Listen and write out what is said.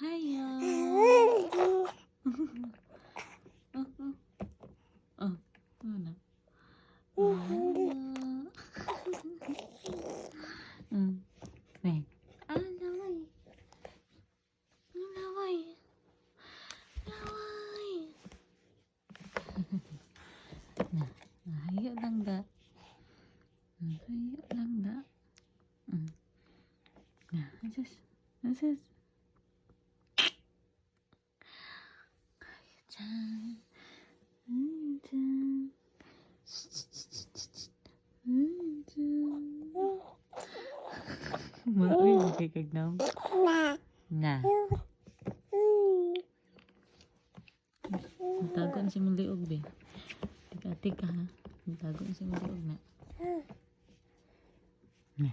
Hayo. Ano? Hayo. Nih. Laway. Laway. Laway. Hayo lang da. Hayo lang da. Asus. Hayo-chan. Hayo-chan. Hayo-chan. Uy, nakikignaw. Na. Tago si muliog be. Tika ha. Tago si muliog na. Na.